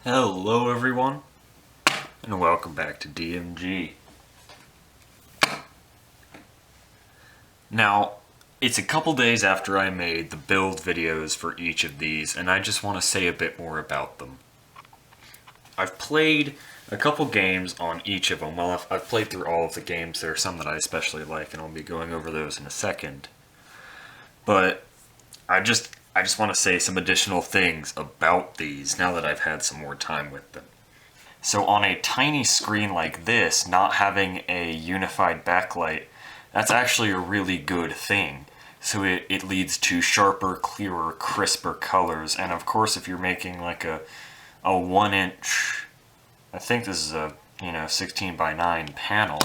Hello everyone, and welcome back to DMG. Now, it's a couple days after I made the build videos for each of these, and I just want to say a bit more about them. I've played a couple games on each of them. Well, I've played through all of the games. There are some that I especially like, and I'll be going over those in a second. But I just want to say some additional things about these now that I've had some more time with them. So on a tiny screen like this, not having a unified backlight, that's actually a really good thing. So it leads to sharper, clearer, crisper colors. And of course, if you're making like a 1-inch, I think this is a 16 by 9 panel.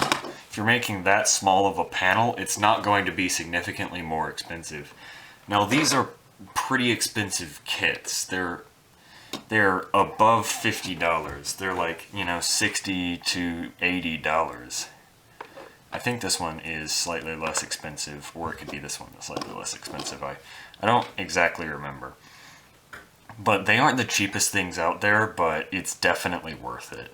If you're making that small of a panel, it's not going to be significantly more expensive. Now these are pretty expensive kits. They're above $50. They're like, $60 to $80. I think this one is slightly less expensive, or it could be this one that's slightly less expensive. I don't exactly remember. But they aren't the cheapest things out there, but it's definitely worth it.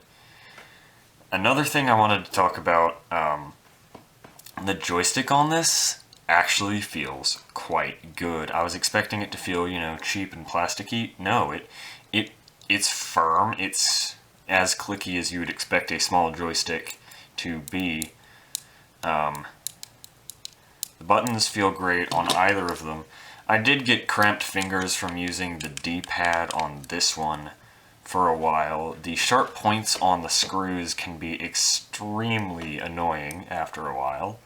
Another thing I wanted to talk about, the joystick on this actually feels quite good. I was expecting it to feel, cheap and plasticky. No, it's firm. It's as clicky as you would expect a small joystick to be. The buttons feel great on either of them. I did get cramped fingers from using the D-pad on this one for a while. The sharp points on the screws can be extremely annoying after a while,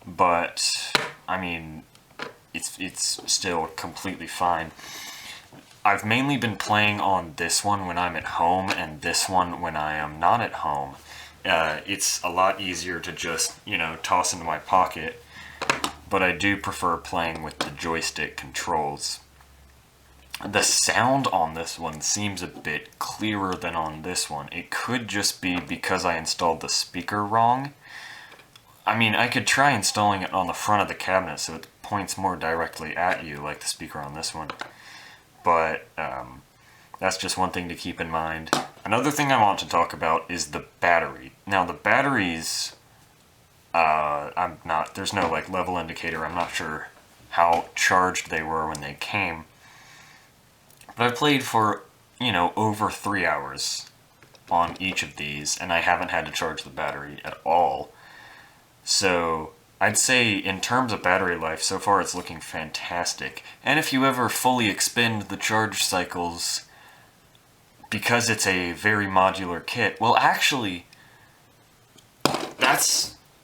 but I mean, it's still completely fine. I've mainly been playing on this one when I'm at home and this one when I am not at home. It's a lot easier to just, toss into my pocket, but I do prefer playing with the joystick controls. The sound on this one seems a bit clearer than on this one. It could just be because I installed the speaker wrong. I mean, I could try installing it on the front of the cabinet so it points more directly at you like the speaker on this one. But that's just one thing to keep in mind. Another thing I want to talk about is the battery. Now the batteries, there's no like level indicator. I'm not sure how charged they were when they came. But I played for, over 3 hours on each of these, and I haven't had to charge the battery at all. So I'd say in terms of battery life, so far it's looking fantastic. And if you ever fully expend the charge cycles, because it's a very modular kit, well actually, I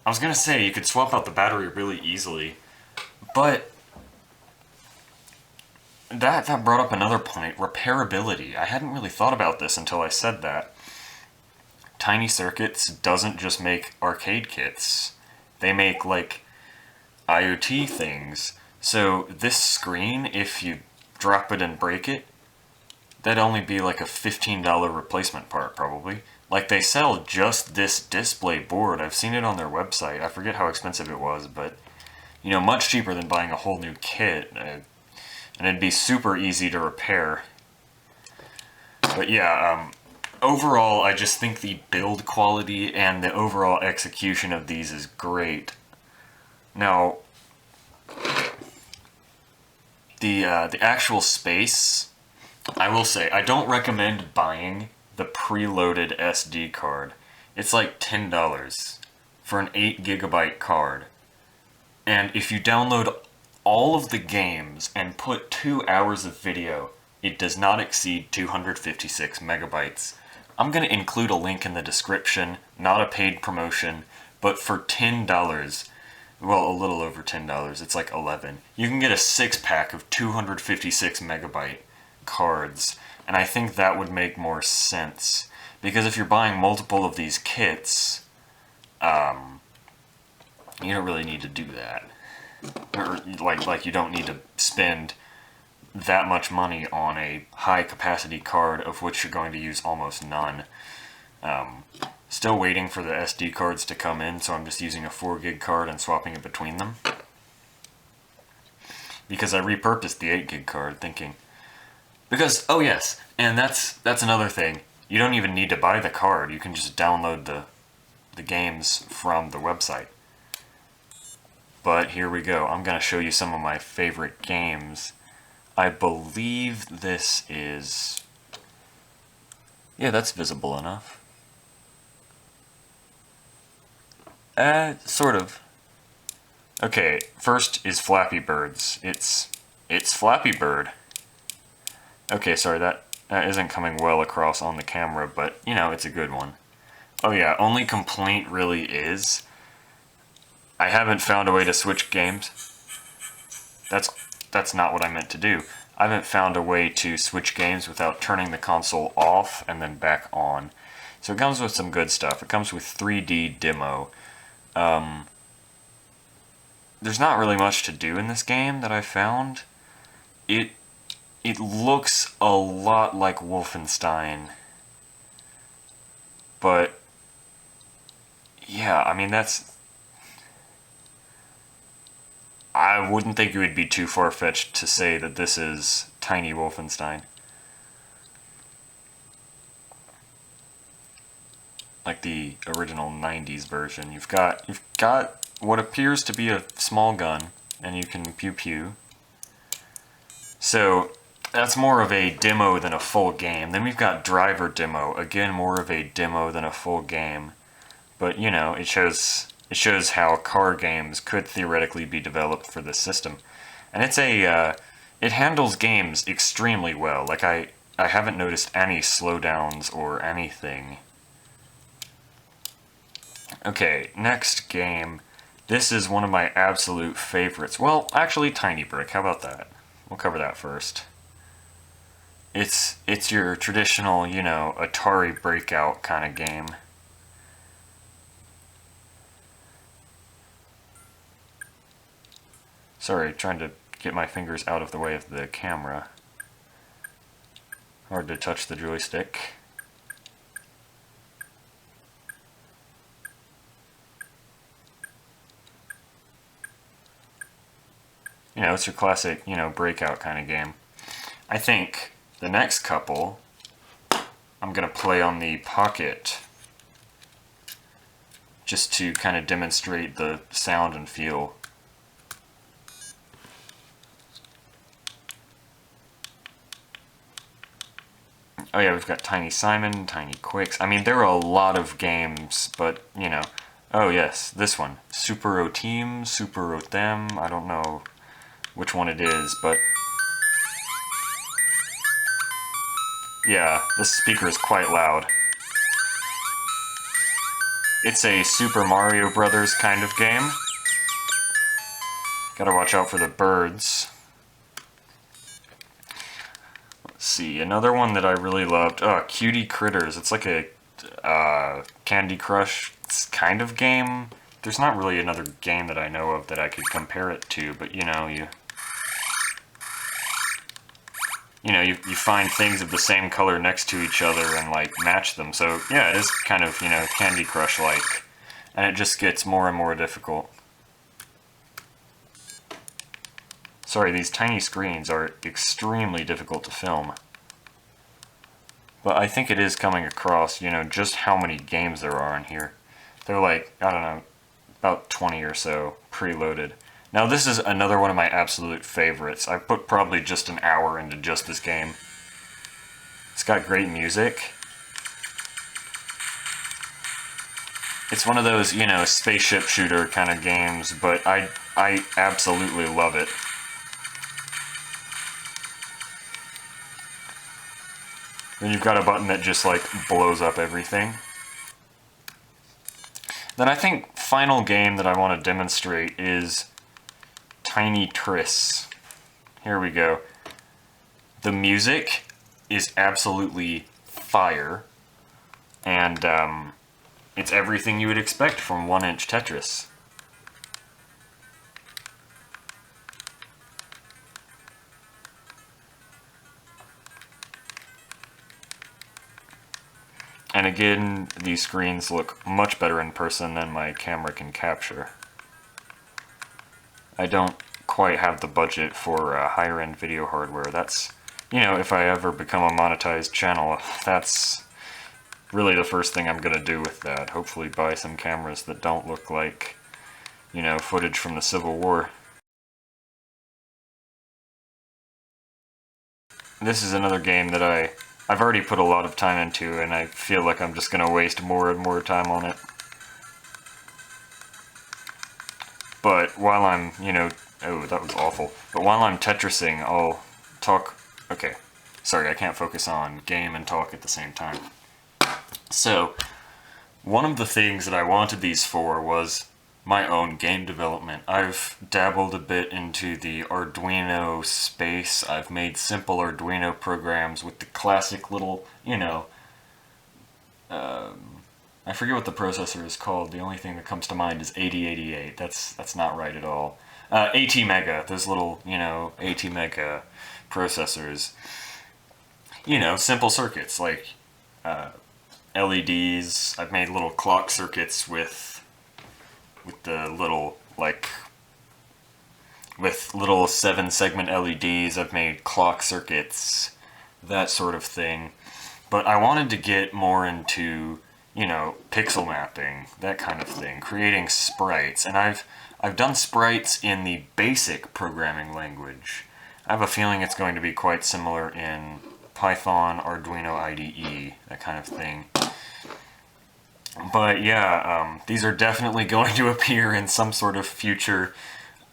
was going to say you could swap out the battery really easily, but that brought up another point, repairability. I hadn't really thought about this until I said that. TinyCircuits doesn't just make arcade kits. They make, like, IoT things. So this screen, if you drop it and break it, that'd only be like a $15 replacement part, probably. Like, they sell just this display board. I've seen it on their website. I forget how expensive it was, but, much cheaper than buying a whole new kit. And it'd be super easy to repair. But yeah, overall, I just think the build quality and the overall execution of these is great. Now, the actual space, I will say, I don't recommend buying the preloaded SD card. It's like $10 for an 8 gigabyte card. And if you download all of the games and put 2 hours of video, it does not exceed 256 megabytes. I'm going to include a link in the description, not a paid promotion, but for $10, well, a little over $10, it's like $11, you can get a 6-pack of 256 megabyte cards, and I think that would make more sense, because if you're buying multiple of these kits, you don't really need to do that. Or, like you don't need to spend that much money on a high capacity card of which you're going to use almost none. Still waiting for the SD cards to come in, so I'm just using a 4 gig card and swapping it between them. Because I repurposed the 8 gig card thinking, Because, oh yes, and that's another thing. You don't even need to buy the card. You can just download the games from the website. But here we go. I'm going to show you some of my favorite games. I believe this is... Yeah, that's visible enough. Sort of. Okay, first is Flappy Birds. It's Flappy Bird. Okay, sorry, that isn't coming well across on the camera, but, you know, it's a good one. Oh yeah, only complaint really is I haven't found a way to switch games. That's not what I meant to do. I haven't found a way to switch games without turning the console off and then back on. So it comes with some good stuff. It comes with 3D demo. There's not really much to do in this game that I found. It looks a lot like Wolfenstein. But yeah, I mean I wouldn't think it would be too far-fetched to say that this is Tiny Wolfenstein. Like the original 90s version. You've got what appears to be a small gun, and you can pew-pew. So that's more of a demo than a full game. Then we've got Driver Demo, again more of a demo than a full game. But you know, it shows how car games could theoretically be developed for this system. And it's it handles games extremely well. Like I haven't noticed any slowdowns or anything. Okay, next game. This is one of my absolute favorites. Well, actually Tiny Brick, how about that? We'll cover that first. It's your traditional, you know, Atari Breakout kind of game. Sorry, trying to get my fingers out of the way of the camera. Hard to touch the joystick. You know, it's your classic, you know, Breakout kind of game. I think the next couple I'm going to play on the Pocket just to kind of demonstrate the sound and feel. Oh yeah, we've got Tiny Simon, Tiny Quicks. I mean, there are a lot of games, but, you know. Oh yes, this one. Super O Team, Super O Them, I don't know which one it is, but... Yeah, this speaker is quite loud. It's a Super Mario Brothers kind of game. Gotta watch out for the birds. Let's see, another one that I really loved. Oh, Cutie Critters. It's like a Candy Crush kind of game. There's not really another game that I know of that I could compare it to, but you know, you find things of the same color next to each other and like match them. So yeah, it is kind of, you know, Candy Crush like, and it just gets more and more difficult. Sorry, these tiny screens are extremely difficult to film. But I think it is coming across, you know, just how many games there are in here. They're like, I don't know, about 20 or so preloaded. Now this is another one of my absolute favorites. I put probably just an hour into just this game. It's got great music. It's one of those, you know, spaceship shooter kind of games, but I absolutely love it. Then you've got a button that just like blows up everything. Then I think final game that I want to demonstrate is Tiny Tris. Here we go. The music is absolutely fire, and it's everything you would expect from 1-inch Tetris. And again, these screens look much better in person than my camera can capture. I don't quite have the budget for higher-end video hardware. That's you know, if I ever become a monetized channel, that's really the first thing I'm gonna do with that. Hopefully buy some cameras that don't look like, you know, footage from the Civil War. This is another game that I've already put a lot of time into, and I feel like I'm just gonna waste more and more time on it. But while I'm, you know, oh, that was awful. But while I'm Tetrising, I'll talk, okay. Sorry, I can't focus on game and talk at the same time. So, one of the things that I wanted these for was my own game development. I've dabbled a bit into the Arduino space. I've made simple Arduino programs with the classic little, you know, I forget what the processor is called. The only thing that comes to mind is 8088. That's not right at all. ATmega, those little, you know, ATmega processors. You know, simple circuits like LEDs. I've made little clock circuits with the little, like, with little 7-segment LEDs. I've made clock circuits, that sort of thing. But I wanted to get more into, you know, pixel mapping, that kind of thing, creating sprites. And I've done sprites in the basic programming language. I have a feeling it's going to be quite similar in Python, Arduino IDE, that kind of thing. But yeah, these are definitely going to appear in some sort of future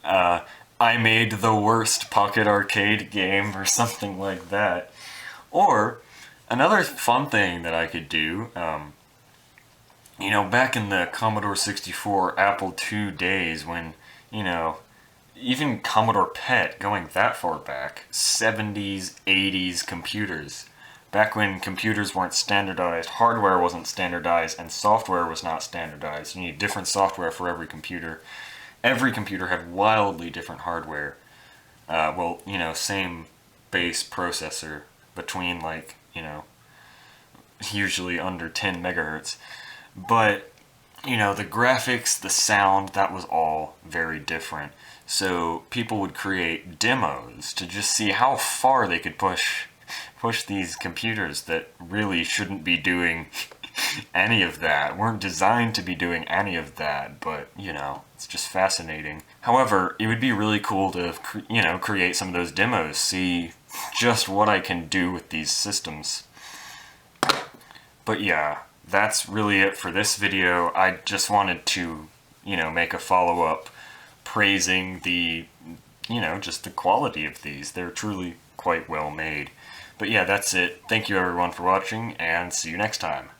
I made the worst Pocket Arcade game or something like that. Or another fun thing that I could do, you know, back in the Commodore 64, Apple II days when, you know, even Commodore PET, going that far back, 70s, 80s computers. Back when computers weren't standardized, hardware wasn't standardized, and software was not standardized. You need different software for every computer. Every computer had wildly different hardware. Well, you know, same base processor between, like, you know, usually under 10 megahertz. But, you know, the graphics, the sound, that was all very different. So people would create demos to just see how far they could push these computers that really shouldn't be doing any of that, weren't designed to be doing any of that, but, you know, it's just fascinating. However, it would be really cool to, you know, create some of those demos, see just what I can do with these systems. But yeah, that's really it for this video. I just wanted to, you know, make a follow-up praising the, you know, just the quality of these. They're truly quite well made. But yeah, that's it. Thank you everyone for watching, and see you next time.